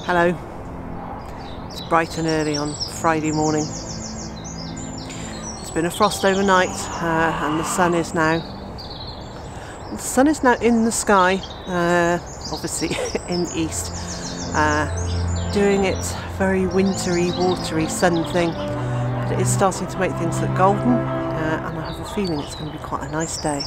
Hello, it's bright and early on Friday morning. It's been a frost overnight and the sun is now in the sky, obviously in the east, doing its very wintry, watery sun thing, but it is starting to make things look golden, and I have a feeling it's going to be quite a nice day.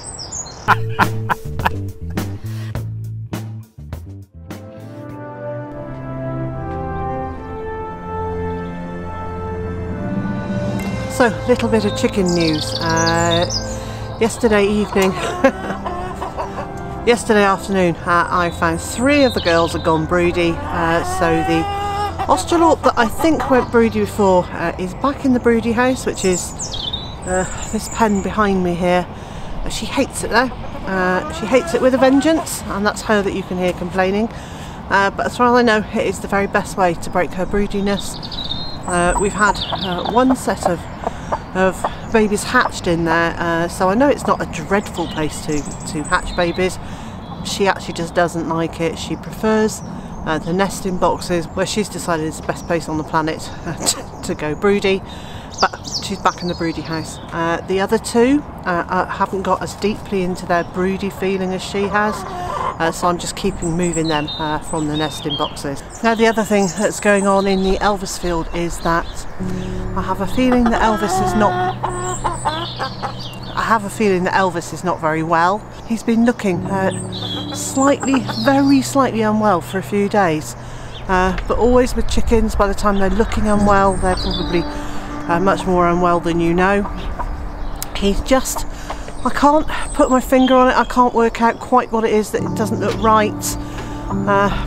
So, little bit of chicken news. Yesterday afternoon, I found 3 of the girls had gone broody. So the Australorp that I think went broody before is back in the broody house, which is this pen behind me here. She hates it though. She hates it with a vengeance, and that's her that you can hear complaining. But as far as I know, it is the very best way to break her broodiness. We've had one set of babies hatched in there, so I know it's not a dreadful place to hatch babies. She actually just doesn't like it. She prefers the nesting boxes, where she's decided is the best place on the planet to go broody, but she's back in the broody house. The other 2 haven't got as deeply into their broody feeling as she has, so I'm just moving them from the nesting boxes. Now, the other thing that's going on in the Elvis field is that I have a feeling that Elvis is not very well. He's been looking very slightly unwell for a few days, but always with chickens, by the time they're looking unwell, they're probably much more unwell than you know. He's just, I can't put my finger on it, I can't work out quite what it is that it doesn't look right,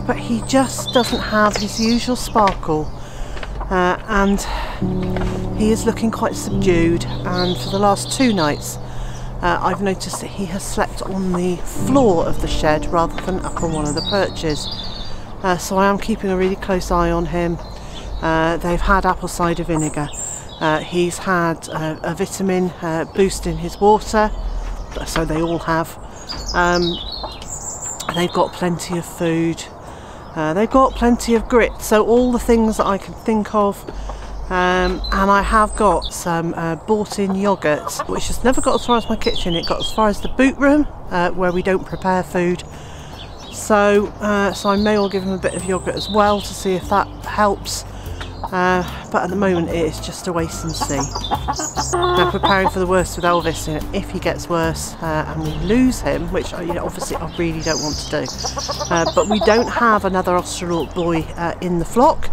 but he just doesn't have his usual sparkle, and he is looking quite subdued. And for the last 2 nights I've noticed that he has slept on the floor of the shed rather than up on one of the perches, so I am keeping a really close eye on him. They've had apple cider vinegar. He's had a vitamin boost in his water, so they all have. They've got plenty of food. They've got plenty of grit, so all the things that I can think of. And I have got some bought-in yoghurt, which has never got as far as my kitchen. It got as far as the boot room, where we don't prepare food. So I may well give him a bit of yoghurt as well to see if that helps. But at the moment it is just a wait and see. Now, preparing for the worst with Elvis, if he gets worse and we lose him, which obviously I really don't want to do, but we don't have another Australorp boy in the flock,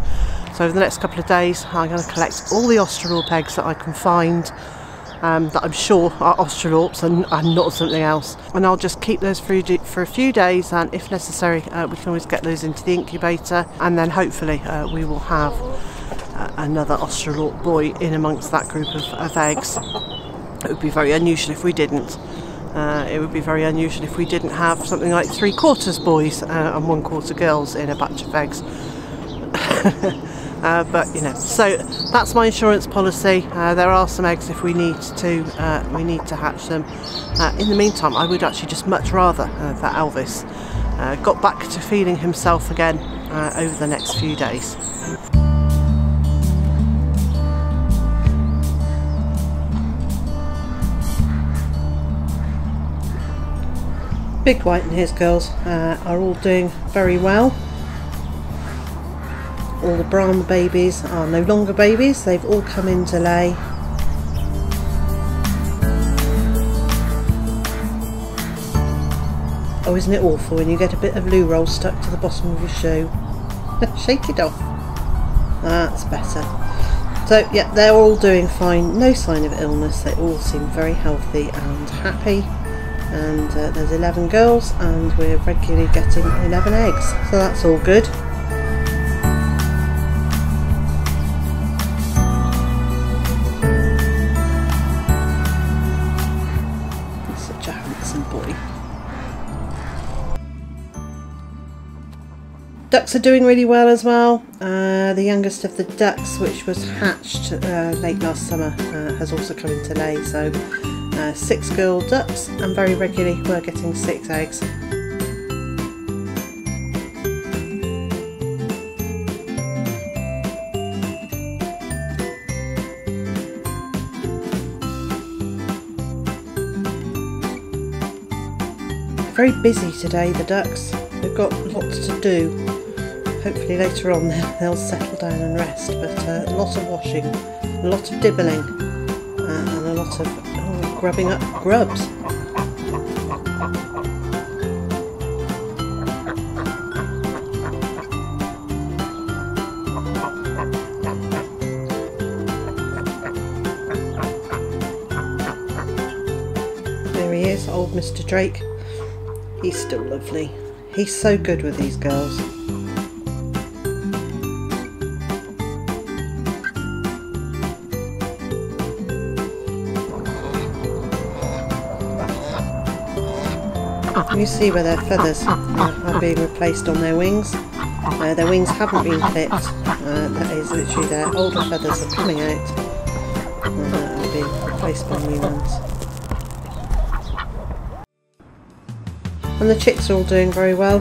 so over the next couple of days I'm going to collect all the Australorp eggs that I can find, that I'm sure are Australorps and not something else, and I'll just keep those for a few days, and if necessary we can always get those into the incubator, and then hopefully we will have another Australorp boy in amongst that group of eggs. It would be very unusual if we didn't. It would be very unusual if we didn't have something like 3/4 boys and 1/4 girls in a batch of eggs. But so that's my insurance policy. There are some eggs if we need to hatch them. In the meantime, I would actually just much rather that Elvis got back to feeling himself again over the next few days. Big White and his girls are all doing very well. All the Brahma babies are no longer babies, they've all come in to lay. Oh, isn't it awful when you get a bit of loo roll stuck to the bottom of your shoe? Shake it off. That's better. So yeah, they're all doing fine, no sign of illness, they all seem very healthy and happy. And there's 11 girls and we're regularly getting 11 eggs, so that's all good. He's such a handsome boy. Ducks are doing really well as well. The youngest of the ducks, which was hatched late last summer, has also come into lay, so 6 girl ducks, and very regularly we're getting 6 eggs. very busy today, the ducks. They've got lots to do. Hopefully later on they'll settle down and rest, but a lot of washing, a lot of dibbling, and a lot of grubbing up grubs. There he is, old Mr. Drake. He's still lovely. He's so good with these girls. You see where their feathers are being replaced on their wings. Their wings haven't been clipped. That is literally their older feathers are coming out and being replaced by new ones. And the chicks are all doing very well.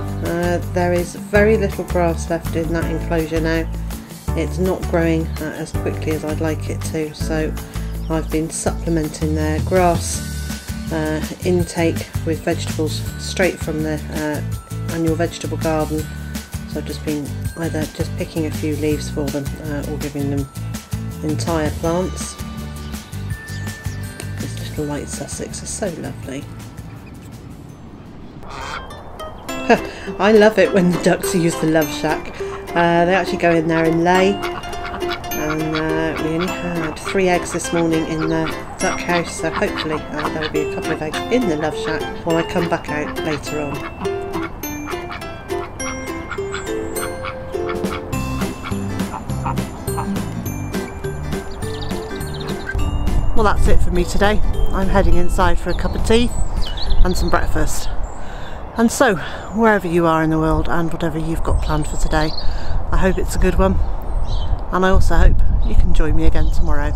There is very little grass left in that enclosure now. It's not growing as quickly as I'd like it to, so I've been supplementing their grass intake with vegetables straight from the annual vegetable garden. So I've just been either just picking a few leaves for them or giving them entire plants. These little white Sussex are so lovely. I love it when the ducks use the love shack. They actually go in there and lay, and we only had 3 eggs this morning in the duck house, so hopefully there will be a couple of eggs in the love shack when I come back out later on. Well, that's it for me today. I'm heading inside for a cup of tea and some breakfast. And so, wherever you are in the world and whatever you've got planned for today, I hope it's a good one. And I also hope you can join me again tomorrow.